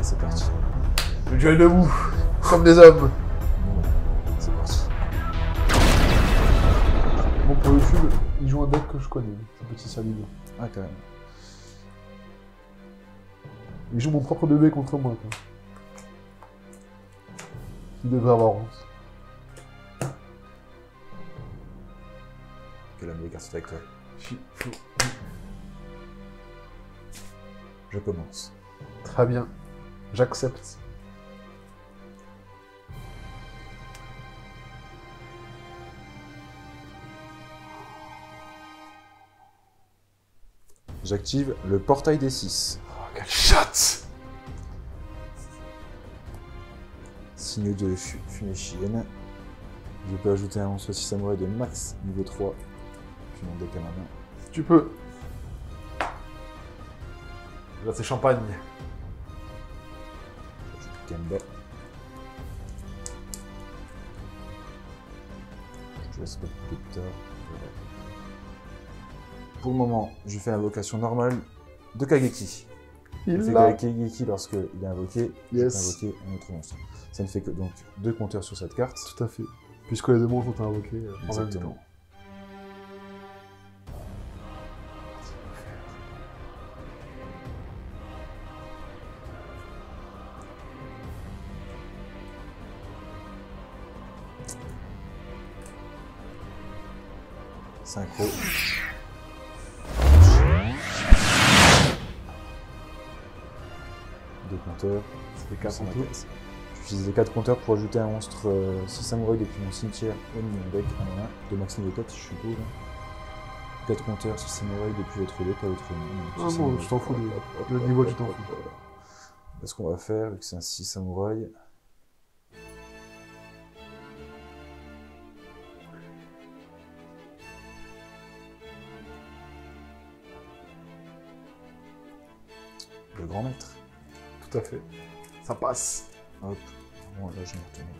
C'est parti. Le duel debout, comme des hommes. C'est parti. Bon, pour YouTube, il joue un deck que je connais, un petit Salib. Ah, quand même. Il joue mon propre bébé contre moi, quoi. Il devrait avoir honte. Quelle homme des cartes avec toi. Chi- Je commence. Très bien. J'accepte. J'active le portail des 6. Oh, quelle chatte! Signe de fumée chienne. Je peux ajouter un monstre 6 samouraï de max niveau 3. Puis mon deck à ma main. Tu peux. Là, c'est champagne. J'ajoute Kemba. Je laisse pas plus tard. Voilà. Pour le moment, je fais l'invocation normale de Kageki. Il Je fais l'a. Kageki lorsqu'il est invoqué, Yes. je peux invoquer un autre monstre. Ça ne fait que donc 2 compteurs sur cette carte. Tout à fait. Puisque les deux monstres sont invoqués en même Exactement. temps. Synchro. Deux compteurs. Ça fait 4 Sans en la tout. caisse. J'utilise les 4 compteurs pour ajouter un monstre 6 samouraï depuis mon cimetière au mon deck à ma main, de max niveau 4 je suppose. 4 compteurs 6 samouraï depuis votre deck à votre main. Ah non, je t'en fous. Le niveau, tu t'en fous. Ce qu'on va faire, vu que c'est un 6 samouraï. Le grand maître. Tout à fait. Ça passe. Hop. Bon, là, je vais me retourner.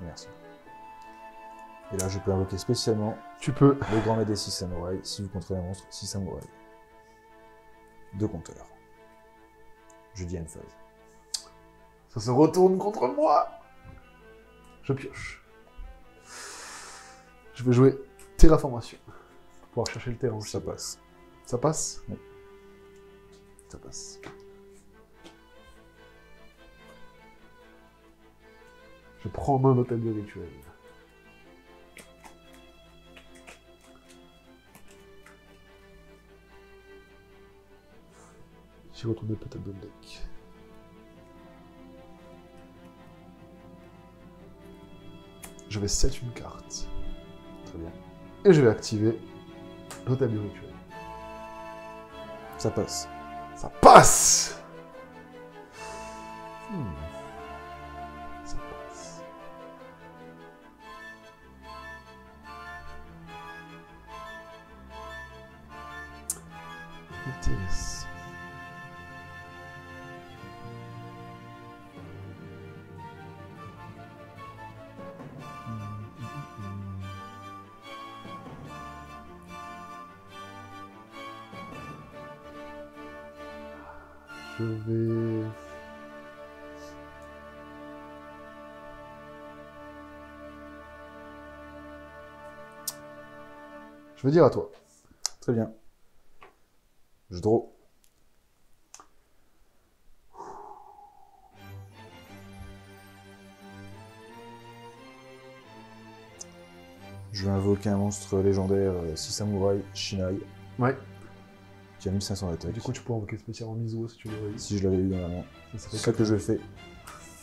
Merci. Et là, je peux invoquer spécialement Tu peux. le grand maître des 6 samouraïs si vous contrôlez un monstre 6 samouraïs. 2 compteurs. Je dis une phase. Ça se retourne contre moi. Je pioche. Je vais jouer Terraformation. Pour pouvoir chercher le terrain. Ça passe. Ça passe? Oui. Ça passe. Je prends en main l'hôtel de rituel. J'y retourne peut-être dans le deck. Je vais set une carte. Très bien. Et je vais activer l'hôtel du rituel. Ça passe. Ça passe! Ça passe. Intéressant. Je vais... Je vais dire à toi. Très bien. Je draw. Je vais invoquer un monstre légendaire 6 samouraïs, Shinai, Ouais. qui a 1500 d'attaque. Du coup, tu peux invoquer spécialement Mizuo si tu veux. Si je l'avais eu dans la main. Ça C'est fait ça quatre. que je fais.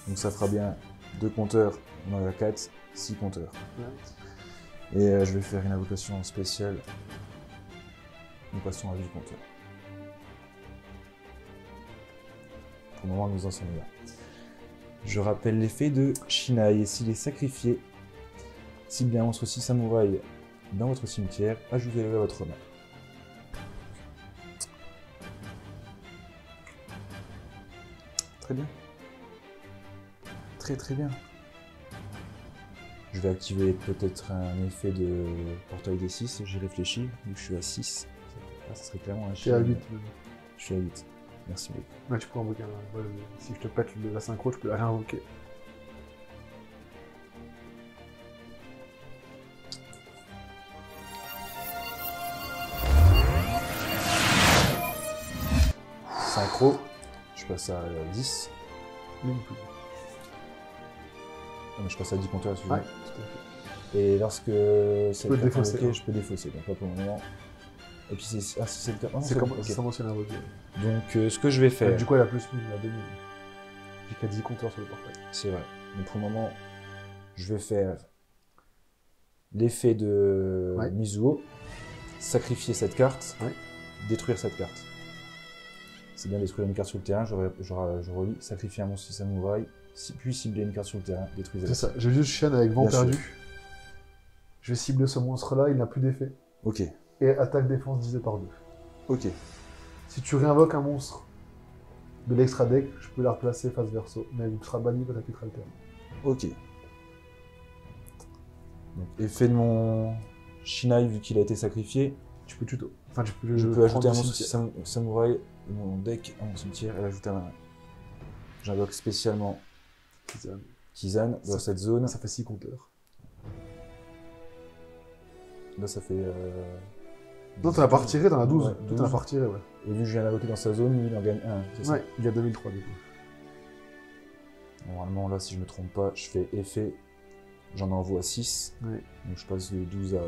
Donc ça fera bien 2 compteurs, on en a 4, 6 compteurs. Ouais. Et je vais faire une invocation spéciale. Nous passons à 8 compteurs. Pour le moment, nous en sommes là. Je rappelle l'effet de Shinai, et s'il est sacrifié, ciblez un monstre 6 samouraï dans votre cimetière, ajoutez-le à votre main. Très bien. Très très bien. Je vais activer peut-être un effet de portail des 6, j'y réfléchis, vu que je suis à 6. Ah, ça serait clairement un T'es chien. à 8. Je suis à 8. Merci beaucoup. Ouais, tu peux invoquer un. Ouais, si je te pète la synchro, tu peux la réinvoquer. Synchro, je passe à 10. Même plus. Ah, mais je passe à 10 compteurs, excusez-moi. Ouais, tout à fait. Et lorsque c'est peux le cas défausser, invoqué, hein. je peux défausser, donc pas pour le moment. Et puis c'est... Ah, si c'est le cas... Ah, C'est bon, comme ok. c'est mentionné invoqué. Donc ce que je vais faire... Du coup, elle a plus 1000, elle a 2000. J'ai qu'à 10 compteurs sur le portail. C'est vrai. Mais pour le moment, je vais faire l'effet de Ouais. Mizuo, sacrifier cette carte, Ouais. détruire cette carte. C'est bien détruire une carte sur le terrain, je relis, sacrifier un monstre samouraï, puis cibler une carte sur le terrain, détruire C'est ça. J'ai juste Shen avec vent Bien sûr. perdu. Je vais cibler ce monstre-là, il n'a plus d'effet. Ok, Et attaque défense divisé par 2. ok, Si tu réinvoques un monstre de l'extra deck, je peux la replacer face verso. Mais elle sera bannie quand elle quittera le terrain. ok. Donc, effet de mon Shinai, vu qu'il a été sacrifié, Tu peux tuto. Enfin, tu peux, je peux ajouter un prendre du monstre cimetière. samouraï de mon deck à mon cimetière et l'ajouter à ma main. J'invoque spécialement Kizan dans cette zone. Ça fait 6 compteurs. Là, ça fait. Non, t'en as pas retiré, t'en as 12. Ouais, T'en as pas retiré, ouais. Et vu que je viens d'invoquer dans sa zone, lui, il en gagne 1. C'est ça. Ouais, il y a 2003 du coup. Normalement, là, si je me trompe pas, je fais effet. J'en envoie 6. Ouais. Donc, je passe de 12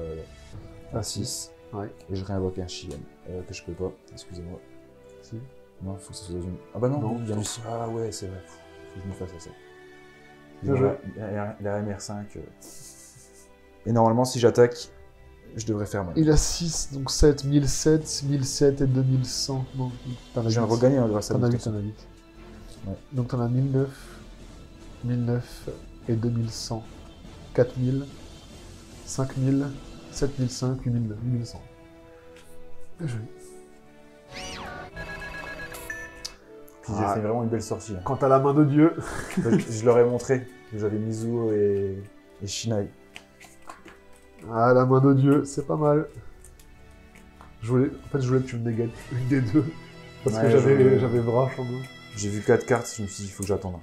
à 6. Ouais. Et je réinvoque un Shien. Que je peux pas. Excusez-moi. Si. Non, faut que ça soit dans une. Ah bah non, Non, il vient du. Ah ouais, c'est vrai. Faut que je me fasse à ça. Bien joué. La MR5. Et normalement, si j'attaque, je devrais faire mal. Il a 6, donc 7, 1007, 1007 et 2100. Non, t'en as Je viens 8. de regagner hein, grâce à T'en as lui, 8, t'en as 8. Ouais. Donc t'en as 1009, 1009 et 2100. 4000, 5000, 7005, 8000, 8100. Bien joué. Puis j'ai fait vraiment une belle sortie. Hein. Quand t'as la main de Dieu. Donc, je leur ai montré que j'avais Mizuo et Shinai. Ah, la main de Dieu, c'est pas mal. En fait, je voulais que tu me négates une des deux. Parce que Ouais, j'avais Brash en main. J'ai vu 4 cartes, je me suis dit, il faut que j'attende.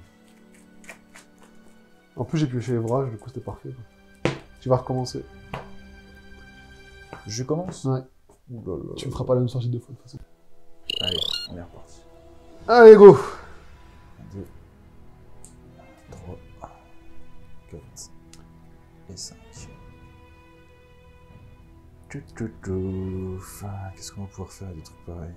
En plus, j'ai pioché les Brash, du coup, c'était parfait. Tu vas recommencer. Je commence. Ouais. Ouh là là Tu là me feras pas la même sortie deux fois de toute façon. là. Allez, on est reparti. Allez, go! 2, 3, 4 et 5. Qu'est-ce qu'on va pouvoir faire des trucs pareils?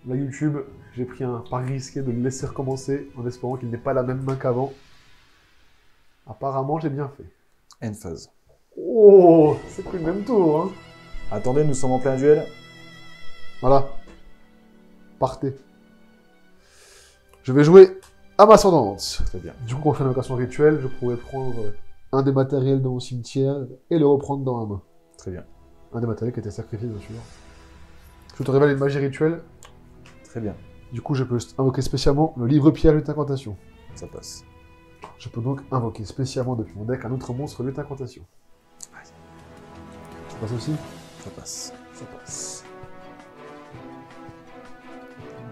La YouTube, j'ai pris un pari risqué de le laisser recommencer en espérant qu'il n'ait pas la même main qu'avant. Apparemment, j'ai bien fait. End phase. Oh, c'est plus le même tour, hein. Attendez, nous sommes en plein duel. Voilà. Partez. Je vais jouer à ma ascendante. Très bien. Du coup, quand on fait une invocation rituelle, je pourrais prendre un des matériels de mon cimetière et le reprendre dans ma main. Très bien. Un des matériels qui a été sacrifié, bien sûr. Je te révèle une magie rituelle. Très bien. Du coup, je peux invoquer spécialement le livre-pierre lutte incantation. Ça passe. Je peux donc invoquer spécialement depuis mon deck un autre monstre lutte incantation. Ça passe aussi? Ça passe. Ça passe.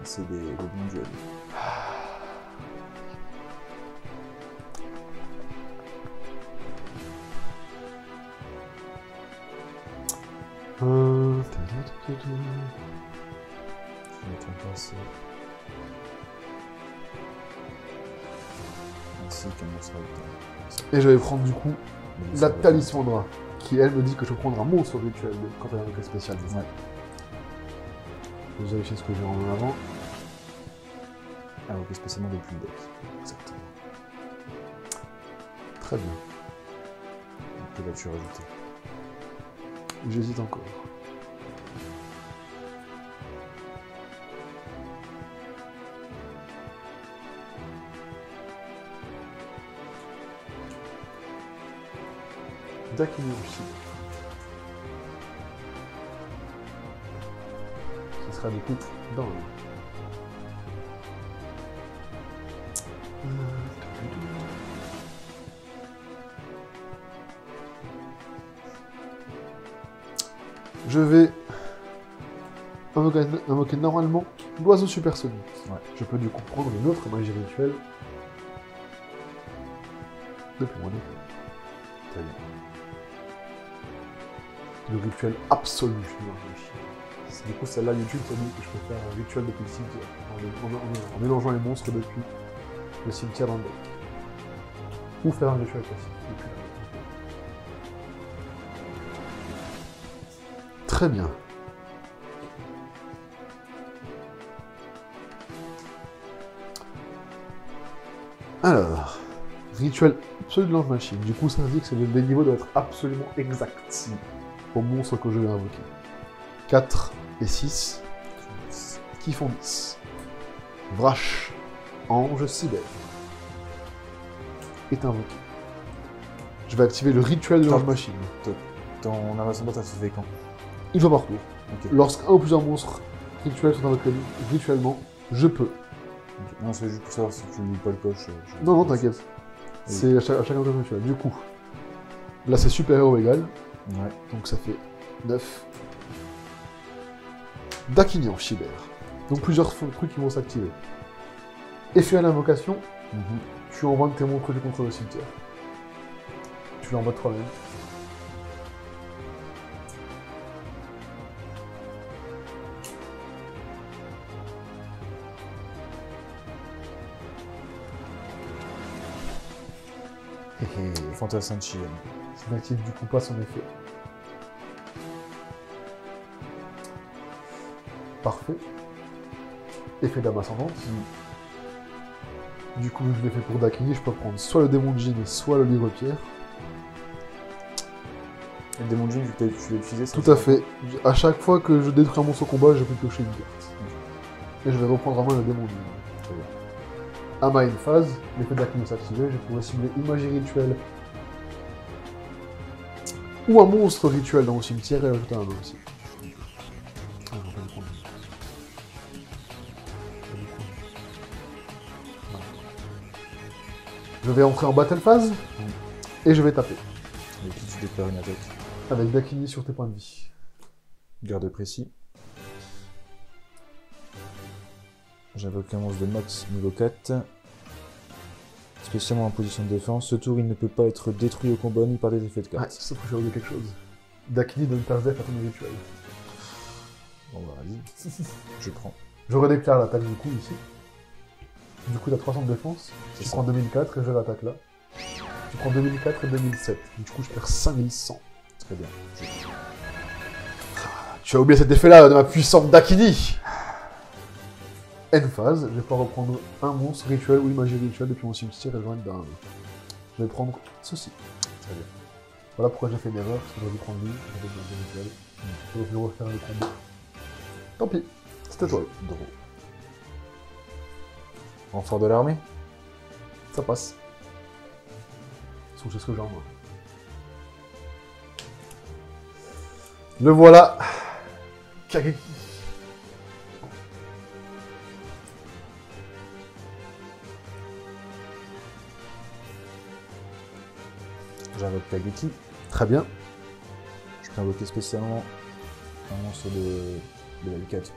C'est des bons duels. Je vais mettre en place. Ainsi qu'un monstre à Et je vais prendre du coup la temps. talismandra, qui elle me dit que je peux prendre un monstre rituel quand elle a un invoqué spécial. Ouais. Je vais vérifier ce que j'ai en main avant. Ah, ok, spécialement depuis le deck. Exactement. Très bien. Que vas-tu rajouter? J'hésite encore. Dakini aussi. Ce sera du coup dans le... Je vais invoquer normalement l'oiseau supersonique. Ouais. Je peux du coup prendre une autre magie rituelle depuis mon écran. Très bien. Le rituel absolu de la magie. Du coup, celle-là, YouTube t'a dit que je peux faire un rituel depuis le cimetière, en mélangeant les monstres depuis le cimetière dans le deck. Ou faire un rituel classique depuis là. Très bien. Alors, rituel absolu de l'ange machine. Du coup, ça indique que les niveaux doivent être absolument exacts au monstre que je vais invoquer. 4 et 6 qui font 10. Vrash, ange cyber, est invoqué. Je vais activer le rituel de l'ange machine. Ton invasion ça se fait quand? Une fois par tour. Ok. Lorsqu'un ou plusieurs monstres rituels sont invoqués rituellement, je peux. Ok. Non, c'est juste pour savoir si tu loues pas le coche. Non, non, t'inquiète. Oui. C'est à chacun de rituel. Du coup, là c'est supérieur ou égal, Ouais. donc ça fait 9. Dakini en Shiber. Donc plusieurs trucs qui vont s'activer. Effet à l'invocation, tu envoies tes monstres du contrôle au cimetière. Tu l'envoies toi-même. Fantassin Chien. Ça n'active du coup pas son effet. Parfait. Effet d'âme ascendante. Du coup, vu que je l'ai fait pour Dakini, je peux prendre soit le démon de Jin, soit le livre-pierre. Le démon de Jin, vu que tu l'as utilisé, ça Tout à fait. À chaque fois que je détruis un monstre au combat, je peux piocher une carte. Et je vais reprendre en main le démon de Jin. Très bien. Ama une phase, l'effet d'Akini s'activer, je pourrais cibler une magie rituelle ou un monstre rituel dans mon cimetière et ajouter un autre aussi. Ah, j'en peux le prendre. Voilà. Je vais entrer en battle phase et je vais taper. Avec qui tu déclares une attaque. Avec Dakini sur tes points de vie. Garde précis. J'invoque un monstre de max niveau 4. Spécialement en position de défense. Ce tour, il ne peut pas être détruit au combat ni par des effets de Ah, carte. ça faut que j'ai oublié quelque chose. Dakini donne passe def à ton rituel. Bon bah vas-y. Je prends. Je redéclare l'attaque du coup ici. Du coup, tu as 300 de défense. C'est Tu ça. prends 2004 et je l'attaque là. Tu prends 2004 et 2007. Du coup, je perds 5100. Très bien. Tu as oublié cet effet-là de ma puissante Dakini. End phase, je vais pouvoir reprendre un monstre rituel ou une magie rituelle depuis mon cimetière et le joindre d'un. Je vais prendre ceci. Très bien. Voilà pourquoi j'ai fait une erreur, parce que j'aurais dû prendre lui, j'aurais dû prendre rituel. J'aurais pu refaire le combo. Tant pis, c'était toi. Draw. Renfort de l'armée. Ça passe. Sauf que c'est ce que j'ai en main. Le voilà. Kageki. J'invoque Kageki. Très bien. Je peux invoquer spécialement un monstre de level 4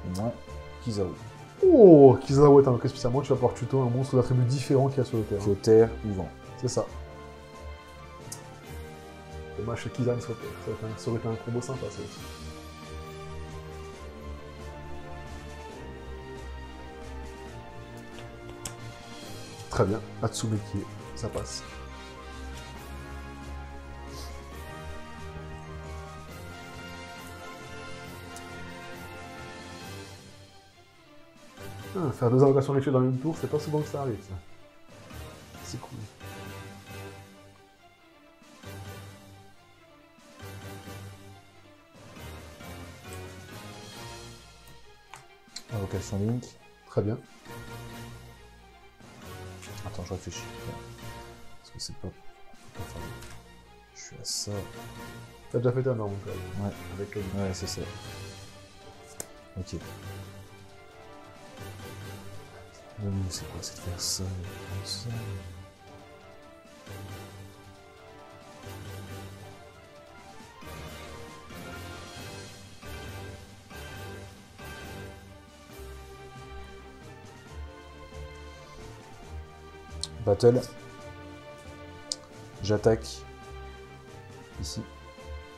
au moins. Kizaru. Oh, Kizawa est invoqué spécialement, tu vas pouvoir tuto un monstre d'attribut différent qu'il y a sur le terrain. Qui est au terre ou vent. C'est ça. Dommage que Kizan soit terre. Ça aurait été un combo sympa, ça aussi. Très bien. Atsumeki, ça passe. Ah, faire deux invocations rituelles dans le même tour, c'est pas souvent que ça arrive, ça. C'est cool. Invocation Link. Très bien. Attends, je réfléchis. Parce que c'est pas... faut pas faire... Je suis à ça. T'as déjà fait ta norme, quand même. Ouais. Avec le... Ouais, c'est ça. Ok. Le mieux, c'est quoi? C'est de faire ça, comme ça. Battle. J'attaque ici,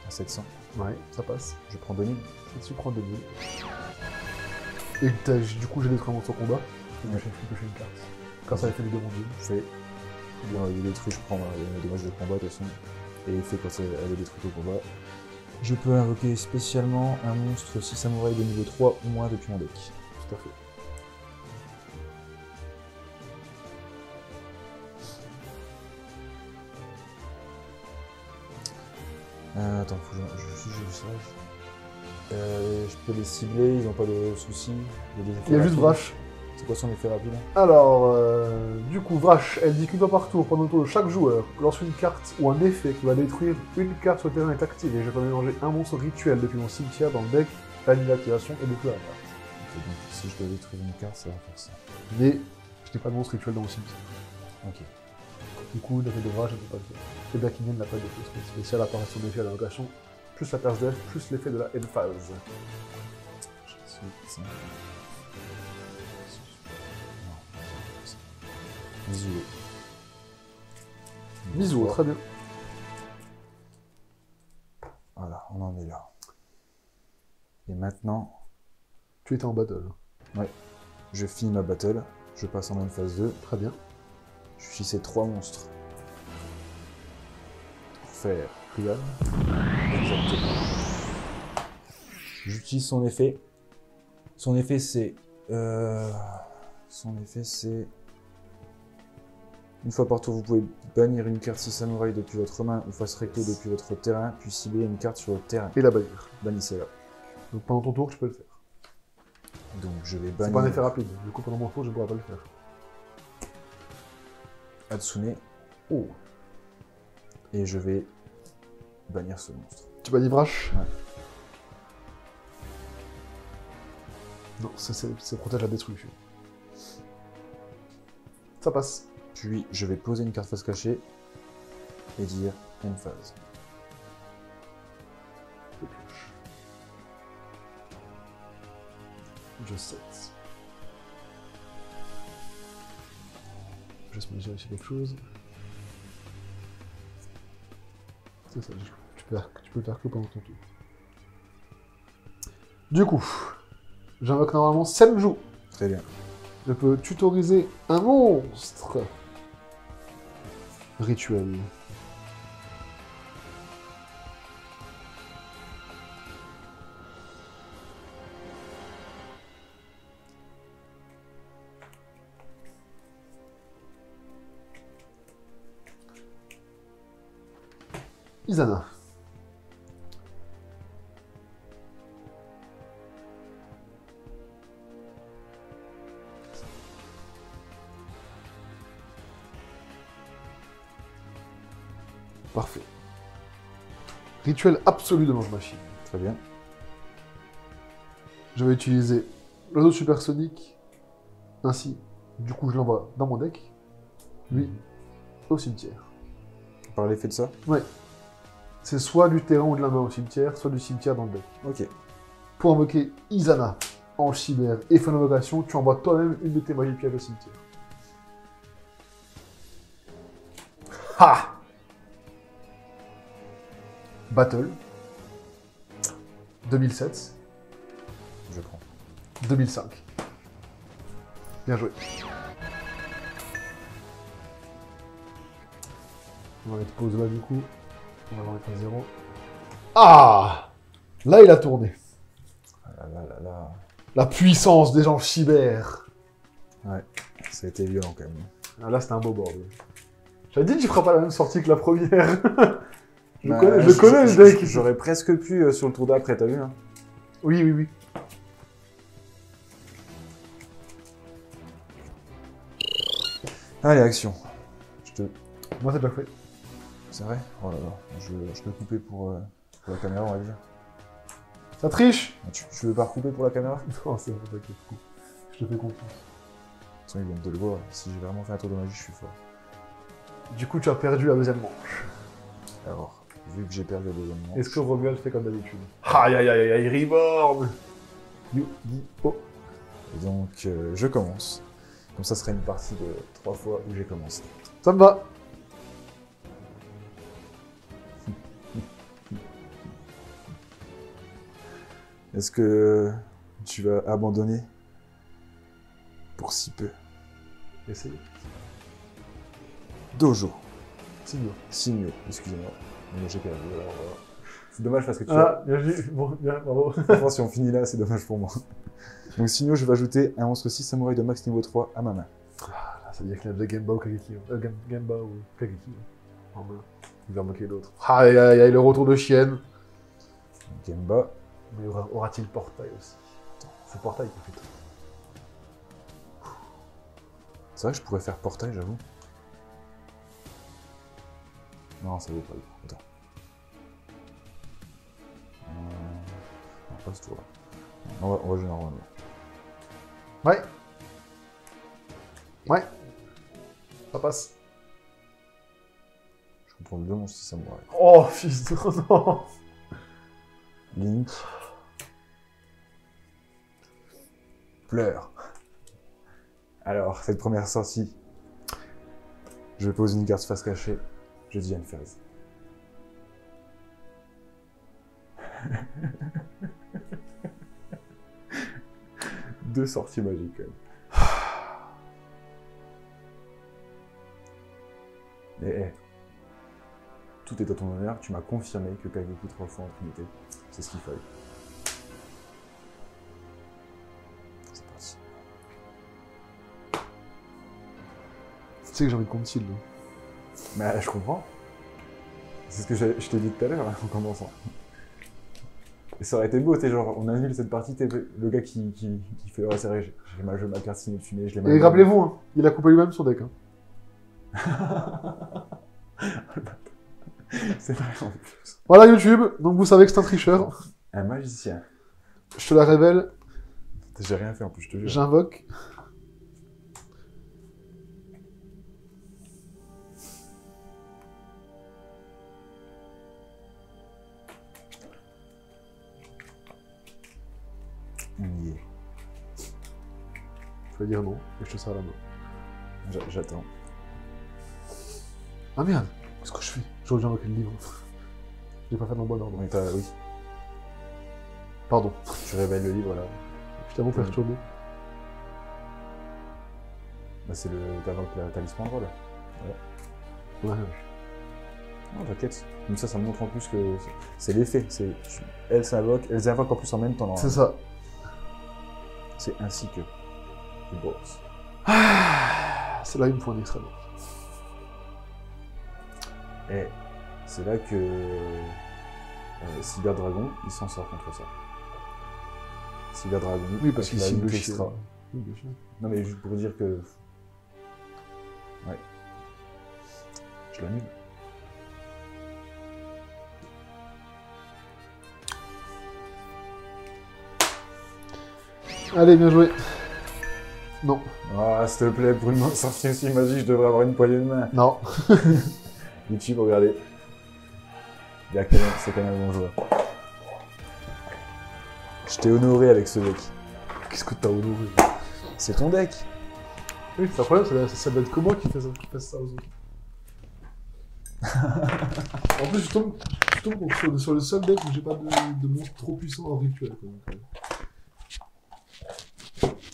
à 700. Ouais, ça passe. Je prends 2000. Tu prends 2000. Et du coup, j'ai détruit un monstre au combat. Je vais piocher une carte. Quand ça a fait les deux mondiaux. C'est. Il est détruit, je prends les dommages de combat de toute façon. Et il fait quand elle est détruite au combat. Je peux invoquer spécialement un monstre 6 samouraïs de niveau 3 ou moins depuis mon deck. Tout à fait. Attends, faut que je vu ça. Je peux les cibler, ils n'ont pas de soucis. Il y a juste Vrash. C'est quoi son effet rapide? Alors, du coup, Vrash, elle dit qu'une fois par tour, pendant le tour de chaque joueur, lorsqu'une carte ou un effet qui va détruire une carte sur le terrain est activé, je peux mélanger un monstre rituel depuis mon cimetière dans le deck, bannis l'activation et détruire la carte. Ok, donc si je dois détruire une carte, ça va faire ça. Mais je n'ai pas de monstre rituel dans mon cimetière. Ok. Du coup, l'effet de Vrash, je ne peux pas le faire. Et Dakinian n'a pas d'effet spécial apparaissant d'effet à l'invocation, plus la perce d'elfe, plus l'effet de la Emphase. Mizuo. Mizuo, très bien. Voilà, on en est là. Et maintenant, Tu étais en battle. ouais, je finis ma battle, je passe en main phase 2. Très bien. Je suis ces 3 monstres. Pour faire Ryan. Exactement. J'utilise son effet. Son effet c'est... Une fois par tour, vous pouvez bannir une carte 6 samouraï depuis votre main ou face recto depuis votre terrain, puis cibler une carte sur le terrain. Et la bannir. Bannissez-la. Donc pendant ton tour, tu peux le faire. Donc je vais C'est pas un bannir effet rapide. Du coup, pendant mon tour, je ne pourrai pas le faire. Hatsune Oh. et je vais bannir ce monstre. Tu bannis Vrash? Ouais. Non, ça protège la destruction. Ça passe. Puis je vais poser une carte face cachée et dire Emphase. Je pioche. Je set. Juste me dire ici quelque chose. C'est ça, tu peux le faire que pendant ton tour. Du coup, j'invoque normalement Senju. Très bien. Je peux tutoriser un monstre rituel. Izana. Parfait. Rituel absolu de mange-machine. Très bien. Je vais utiliser l'oiseau supersonique. Ainsi, du coup, je l'envoie dans mon deck. Lui, au cimetière. Par l'effet de ça? Ouais. C'est soit du terrain ou de la main au cimetière, soit du cimetière dans le deck. Ok. Pour invoquer Izana en chimère et fin d'invocation, tu envoies toi-même une de tes magies pièges au cimetière. Ha! Battle. 2007. Je prends. 2005. Bien joué. On va mettre pause là du coup. On va le remettre à 0. Ah! Là il a tourné. Ah là. La puissance des gens chibères. Ouais, ça a été violent quand même. Ah, là c'était un beau board. J'avais dit que tu feras pas la même sortie que la première. je Bah, connais le deck. J'aurais presque pu sur le tour d'après, t'as vu hein? Oui. Allez, action. Moi c'est déjà fait. C'est vrai? Oh là là, je peux couper pour la caméra, on va dire. Ça triche? Tu veux pas recouper pour la caméra? Non, c'est bon, t'inquiète. Je te fais confiance. De toute façon, ils viennent de le voir. Si j'ai vraiment fait un tour de magie, je suis fort. Du coup, tu as perdu la deuxième manche. Alors, vu que j'ai perdu la deuxième manche... Est-ce que Romuald fait comme d'habitude? Aïe, Reborn! Yu-Gi-Oh! Et donc, je commence. Donc ça serait une partie de 3 fois où j'ai commencé. Ça me va. Est-ce que tu vas abandonner pour si peu? Essayez. Dojo. Signor. Signaux, excusez-moi. Mais j'ai perdu, alors voilà. C'est dommage parce que tu Ah, bien joué. Bon, bien, bravo. Franchement, si on finit là, c'est dommage pour moi. Donc Signaux, je vais ajouter un monstre 6 samouraï de max niveau 3 à ma main. Ah, là, ça veut dire qu'il y a de Gemba ou Kageki. Gemba ou Kageki. En main. Il va manquer d'autres. Aïe, aïe, aïe, le retour de chienne. Gemba. Mais aura-t-il portail aussi? C'est portail qui fait tout. C'est vrai que je pourrais faire portail, j'avoue. Non, ça vaut pas le coup. Attends. Non, pas ce tour-là. On va jouer normalement. Ouais. Ouais. Ça passe. Je comprends deux monstres 6 samouraï. Oh, fils de... non. Link. Pleure. Alors, cette première sortie, je pose une carte face cachée, je dis une phase. Deux sorties magiques, quand même. Et tout est à ton honneur, tu m'as confirmé que Kageki 3 fois en Trinité, c'est ce qu'il fallait. C'est parti. Tu sais que j'ai envie de compte-il, là. Mais je comprends. C'est ce que je t'ai dit tout à l'heure, en commençant. Et ça aurait été beau, t'es genre, on annule cette partie, t'es le gars qui fait le serré. J'ai mal joué ma carte signée de fumée, je l'ai mal Et joué. rappelez-vous, hein, il a coupé lui-même son deck. Hein. C'est vrai en plus. Voilà YouTube, donc vous savez que c'est un tricheur. Un magicien. Je te la révèle, J'ai rien fait en plus, je te jure. j'invoque. On y est. Je vais dire non, et je te sers la main. J'attends. Ah merde, qu'est-ce que je fais? J'aurais dû invoquer le livre. J'ai pas fait dans le bon ordre. Oui. Pardon, Tu révèles le livre là. je t'avoue perturbé. Bah, c'est le. T'invoques la talisman là. Ouais. Non, t'inquiète. Comme ça montre en plus que c'est l'effet. Elles invoquent en plus en même temps. C'est ça. C'est ainsi que. Le boss. Ah, c'est là il me faut un extra deck. Et c'est là que Cyber Dragon, il s'en sort contre ça. Cyber Dragon, Oui, parce qu'il avec la signe le Link chien. extra. Oui, bien sûr. Non mais juste pour dire que... Ouais. Je l'annule. Allez, bien joué. Non. Ah, s'il te plaît, pour une sortie aussi magique, je devrais avoir une poignée de main. Non. YouTube, regardez. C'est quand même un bon joueur. Je t'ai honoré avec ce deck. Qu'est-ce que t'as honoré? C'est ton deck. Oui, c'est un problème, ça doit être que moi qui fais ça aux autres. En plus, je tombe sur le seul deck où j'ai pas de monstre trop puissant en rituel. Quoi.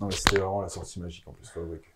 Non mais c'était vraiment la sortie magique en plus, faut avouer que...